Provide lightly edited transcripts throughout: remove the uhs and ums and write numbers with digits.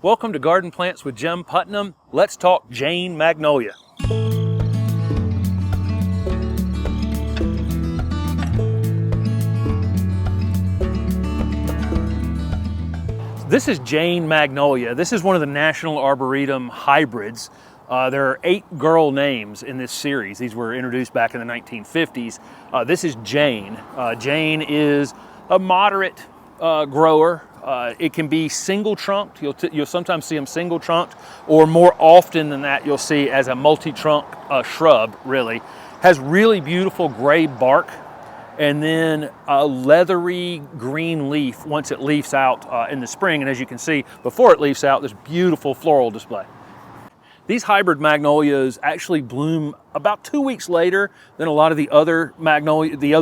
Welcome to Garden Plants with Jim Putnam. Let's talk Jane Magnolia. This is Jane Magnolia. This is one of the National Arboretum hybrids. There are 8 girl names in this series. These were introduced back in the 1950s. This is Jane. Jane is a moderate grower. It can be single trunked. You'll sometimes see them single trunked, or more often than that, you'll see as a multi-trunk shrub. Really has really beautiful gray bark, and then a leathery green leaf once it leaves out in the spring. And as you can see, before it leaves out, this beautiful floral display. These hybrid magnolias actually bloom about 2 weeks later than a lot of the other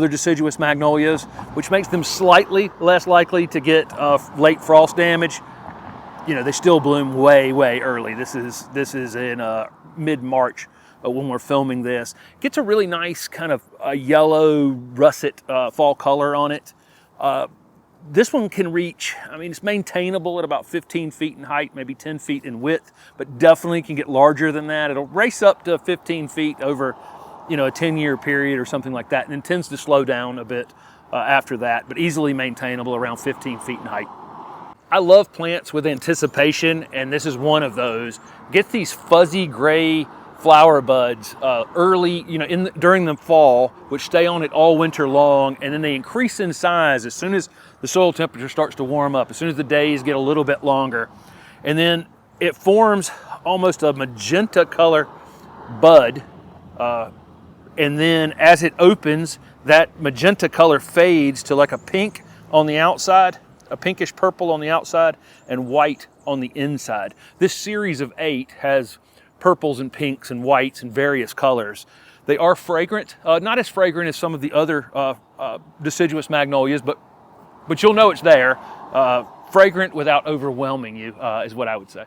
deciduous magnolias, which makes them slightly less likely to get late frost damage. You know, they still bloom way early. This is in mid-March when we're filming this. Gets a really nice kind of yellow russet fall color on it. This one can reach, I mean, it's maintainable at about 15 feet in height, maybe 10 feet in width, but definitely can get larger than that. It'll race up to 15 feet over, a 10-year period or something like that, and then tends to slow down a bit after that, but easily maintainable around 15 feet in height. I love plants with anticipation, and this is one of those. Get these fuzzy gray flower buds early, during the fall, which stay on it all winter long, and then they increase in size as soon as the soil temperature starts to warm up, as soon as the days get a little bit longer. And then it forms almost a magenta color bud, and then as it opens, that magenta color fades to like a pink on the outside, a pinkish purple on the outside, and white on the inside. This series of 8 has purples and pinks and whites and various colors. They are fragrant, not as fragrant as some of the other deciduous magnolias, but you'll know it's there. Fragrant without overwhelming you is what I would say.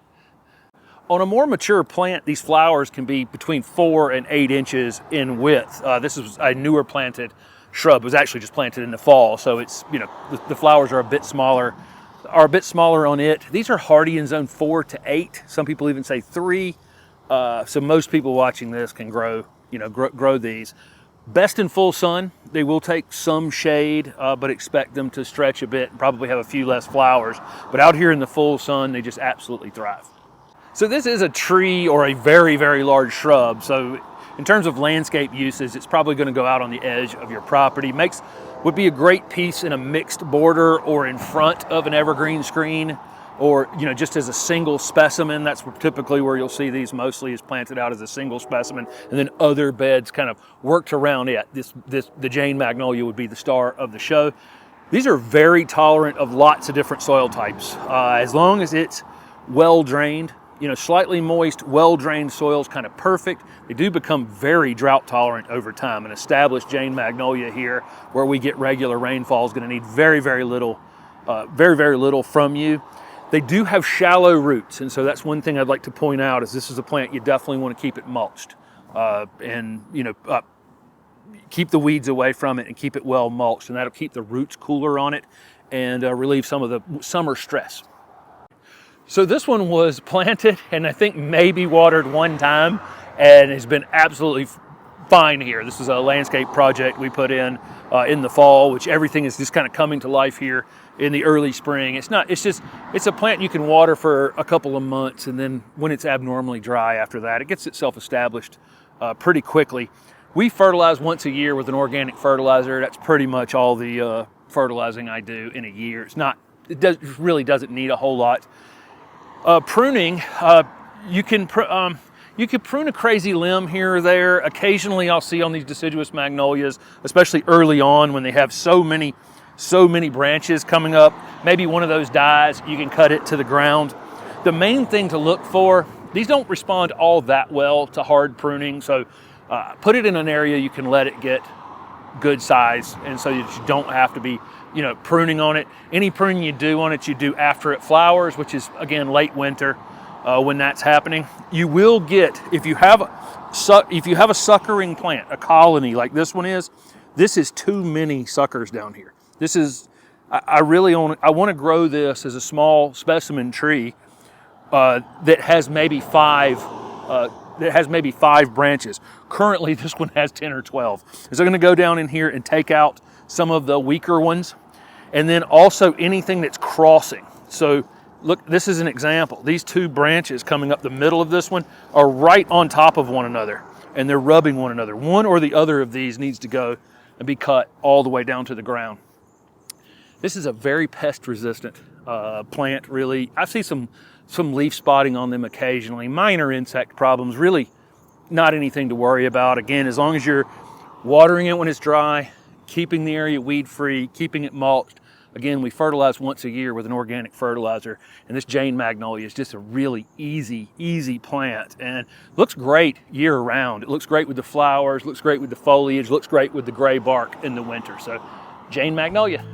On a more mature plant, these flowers can be between 4 and 8 inches in width. This is a newer planted shrub. It was actually just planted in the fall, so it's the flowers are a bit smaller on it. These are hardy in zone 4 to 8. Some people even say 3. So most people watching this can grow these. Best in full sun. They will take some shade, but expect them to stretch a bit and probably have a few less flowers. But out here in the full sun, they just absolutely thrive. So this is a tree or a very large shrub. So in terms of landscape uses, it's probably going to go out on the edge of your property. Would be a great piece in a mixed border or in front of an evergreen screen, or just as a single specimen. That's typically where you'll see these mostly, is planted out as a single specimen, and then other beds kind of worked around it. The Jane Magnolia would be the star of the show. These are very tolerant of lots of different soil types, as long as it's well drained. Slightly moist, well drained soil is kind of perfect. They do become very drought tolerant over time. An established Jane Magnolia here, where we get regular rainfall, is going to need very little from you. They do have shallow roots, and so that's one thing I'd like to point out, is this is a plant you definitely want to keep it mulched, keep the weeds away from it and keep it well mulched, and that'll keep the roots cooler on it and relieve some of the summer stress. So this one was planted and I think maybe watered one time, and has been absolutely fine here. This is a landscape project we put in the fall, which everything is just kind of coming to life here in the early spring. It's a plant you can water for a couple of months, and then when it's abnormally dry after that, it gets itself established pretty quickly. We fertilize once a year with an organic fertilizer. That's pretty much all the fertilizing I do in a year. It really doesn't need a whole lot. Pruning, you can prune a crazy limb here or there. Occasionally I'll see on these deciduous magnolias, especially early on when they have so many branches coming up, maybe one of those dies, you can cut it to the ground. The main thing to look for, these don't respond all that well to hard pruning, so put it in an area you can let it get good size, and so that you don't have to be pruning on it. Any pruning you do on it, you do after it flowers, which is again late winter when that's happening. You will get, if you have a suckering plant, a colony like this one is, this is too many suckers down here. I want to grow this as a small specimen tree that has maybe five branches. Currently, this one has 10 or 12. So I'm going to go down in here and take out some of the weaker ones, and then also anything that's crossing. So look, this is an example. These two branches coming up the middle of this one are right on top of one another, and they're rubbing one another. One or the other of these needs to go and be cut all the way down to the ground. This is a very pest-resistant plant, really. I see some leaf spotting on them occasionally. Minor insect problems, really not anything to worry about. Again, as long as you're watering it when it's dry, keeping the area weed-free, keeping it mulched. Again, we fertilize once a year with an organic fertilizer, and this Jane Magnolia is just a really easy plant, and looks great year-round. It looks great with the flowers, looks great with the foliage, looks great with the gray bark in the winter. So, Jane Magnolia.